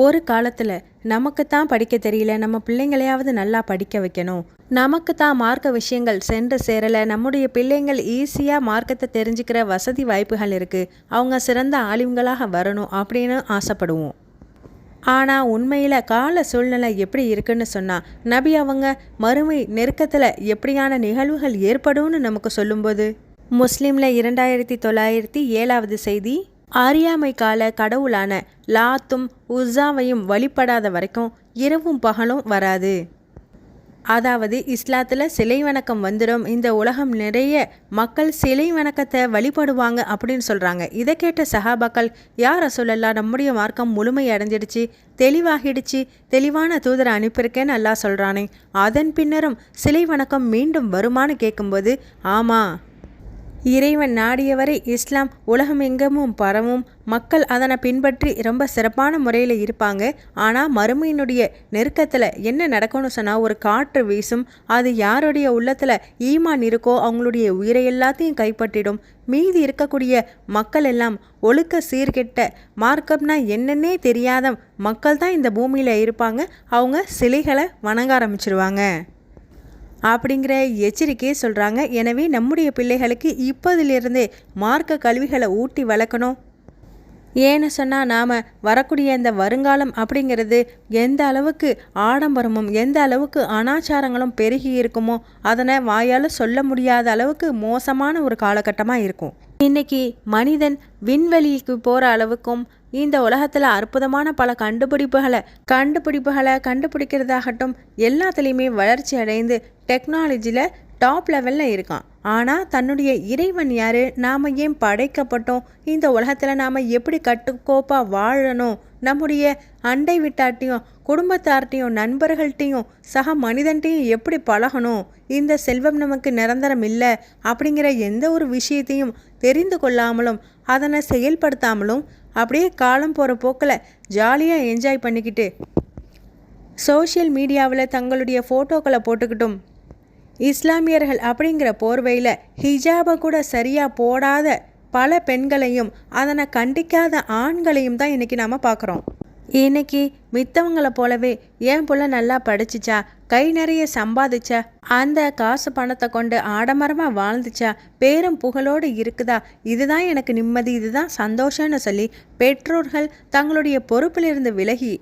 ஒரு காலத்தில் நமக்கு தான் படிக்க தெரியல, நம்ம பிள்ளைங்களையாவது நல்லா படிக்க வைக்கணும், நமக்கு தான் மார்க்க விஷயங்கள் சென்று சேரலை, நம்முடைய பிள்ளைங்கள் ஈஸியாக மார்க்கத்தை தெரிஞ்சுக்கிற வசதி வாய்ப்புகள் இருக்குது, அவங்க சிறந்த ஆலிம்களாக வரணும் அப்படின்னு ஆசைப்படுவோம். ஆனால் உண்மையில் கால சூழ்நிலை எப்படி இருக்குன்னு சொன்னால், நபி அவங்க மறுமை நெருக்கத்தில் எப்படியான நிகழ்வுகள் ஏற்படும்னு நமக்கு சொல்லும்போது, முஸ்லீமில் 2907வது செய்தி, அறியாமை கால கடவுளான லாத்தும் உஸாவையும் வழிபடாத வரைக்கும் இரவும் பகலும் வராது. அதாவது இஸ்லாத்தில் சிலை வணக்கம் வந்துடும், இந்த உலகம் நிறைய மக்கள் சிலை வணக்கத்தை வழிபடுவாங்க அப்படின்னு சொல்கிறாங்க. இதை கேட்ட சஹாபாக்கள், யார் ரசூலல்லாஹ், நம்முடைய மார்க்கம் முழுமை அடைஞ்சிடுச்சு, தெளிவாகிடுச்சு, தெளிவான தூதரை அனுப்பியிருக்கேன்னு அல்லாஹ் சொல்கிறானே, அதன் பின்னரும் சிலை வணக்கம் மீண்டும் வருமானு கேட்கும்போது, ஆமாம், இறைவன் நாடியவரை இஸ்லாம் உலகம் எங்கமும் பரவும், மக்கள் அதனை பின்பற்றி ரொம்ப சிறப்பான முறையில் இருப்பாங்க. ஆனால் மறுமையினுடைய நெருக்கத்தில் என்ன நடக்கும்னு சொன்னால், ஒரு காற்று வீசும், அது யாருடைய உள்ளத்தில் ஈமான் இருக்கோ அவங்களுடைய உயிரை எல்லாத்தையும் கைப்பற்றிடும். மீதி இருக்கக்கூடிய மக்கள் எல்லாம் ஒழுக்க சீர்கெட்ட, மார்க்கம்னா என்னன்னே தெரியாத மக்கள் தான் இந்த பூமியில் இருப்பாங்க. அவங்க சிலைகளை வணங்க ஆரம்பிச்சிருவாங்க அப்படிங்கிற எச்சரிக்கையை சொல்கிறாங்க. எனவே நம்முடைய பிள்ளைகளுக்கு இப்போதிலிருந்தே மார்க்க கல்விகளை ஊட்டி வளர்க்கணும். ஏன்னு சொன்னால், நாம் வரக்கூடிய இந்த வருங்காலம் அப்படிங்கிறது எந்த அளவுக்கு ஆடம்பரமும் எந்த அளவுக்கு அனாச்சாரங்களும் பெருகி இருக்குமோ அதனை வாயால் சொல்ல முடியாத அளவுக்கு மோசமான ஒரு காலகட்டமாக இருக்கும். இன்னைக்கு மனிதன் விண்வெளிக்கு போகிற அளவுக்கும், இந்த உலகத்தில் அற்புதமான பல கண்டுபிடிக்கிறதாகட்டும் எல்லாத்துலேயுமே வளர்ச்சி அடைந்து டெக்னாலஜியில் டாப் லெவலில் இருக்கான். ஆனால் தன்னுடைய இறைவன் யார், நாம் ஏன் படைக்கப்பட்டோம், இந்த உலகத்தில் நாம் எப்படி கட்டுக்கோப்பாக வாழணும், நம்முடைய அண்டை விட்டாட்டையும் குடும்பத்தார்ட்டையும் நண்பர்கள்ட்டையும் சக மனிதன்ட்டையும் எப்படி பழகணும், இந்த செல்வம் நமக்கு நிரந்தரம் இல்லை அப்படிங்கிற எந்த ஒரு விஷயத்தையும் தெரிந்து கொள்ளாமலும் அதனை செயல்படுத்தாமலும் அப்படியே காலம் போகிற போக்கில் ஜாலியாக என்ஜாய் பண்ணிக்கிட்டு சோஷியல் மீடியாவில் தங்களுடைய ஃபோட்டோக்களை போட்டுக்கிட்டும், இஸ்லாமியர்கள் அப்படிங்கிற போர்வையில் ஹிஜாபை கூட சரியாக போடாத பல பெண்களையும் அதனை கண்டிக்காத ஆண்களையும் தான் இன்றைக்கி நாம் பார்க்குறோம். இன்னைக்கு மித்தவங்களை போலவே என் புள்ள நல்லா படிச்சிச்சா, கை நிறைய சம்பாதிச்சா, அந்த காசு பணத்தை கொண்டு ஆடம்பரமாக வாழ்ந்துச்சா, பேரும் புகழோடு இருக்குதா, இதுதான் எனக்கு நிம்மதி, இதுதான் சந்தோஷம்னு சொல்லி பெற்றோர்கள் தங்களுடைய பொறுப்பிலிருந்து விலகி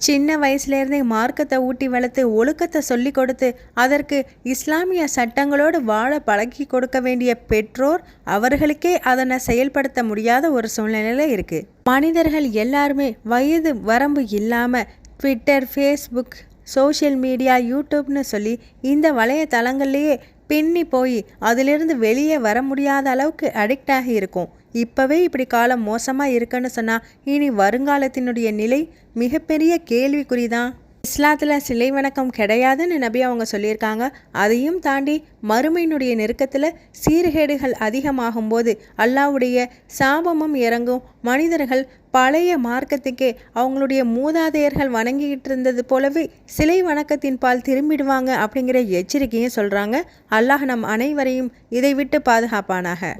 சின்ன வயசுலேருந்தே மார்க்கத்தை ஊட்டி வளர்த்து ஒழுக்கத்தை சொல்லி கொடுத்து அதற்கு இஸ்லாமிய சட்டங்களோடு வாழ பழகி கொடுக்க வேண்டிய பெற்றோர் அவர்களுக்கே அதனை செயல்படுத்த முடியாத ஒரு சூழ்நிலையில் இருக்குது. மனிதர்கள் எல்லாருமே வயது வரம்பு இல்லாமல் ட்விட்டர், ஃபேஸ்புக், சோஷியல் மீடியா, யூடியூப்னு சொல்லி இந்த வலைத்தளங்கள்லேயே பின்னி போய் அதிலிருந்து வெளியே வர முடியாத அளவுக்கு அடிக்ட் ஆகி இருக்கும். இப்போவே இப்படி காலம் மோசமாக இருக்குன்னு சொன்னால், இனி வருங்காலத்தினுடைய நிலை மிகப்பெரிய கேள்விக்குறி தான். இஸ்லாத்தில் சிலை வணக்கம் கிடையாதுன்னு நபி அவங்க சொல்லியிருக்காங்க. அதையும் தாண்டி மறுமையினுடைய நெருக்கத்தில் சீர்கேடுகள் அதிகமாகும் போது அல்லாஹ்வுடைய சாபமும் இறங்கும். மனிதர்கள் பழைய மார்க்கத்துக்கே அவங்களுடைய மூதாதையர்கள் வணங்கிக்கிட்டு இருந்தது போலவே சிலை வணக்கத்தின் பால் திரும்பிடுவாங்க அப்படிங்கிற எச்சரிக்கையும் சொல்கிறாங்க. அல்லாஹ் நம் அனைவரையும் இதை விட்டு பாதுகாப்பானாக.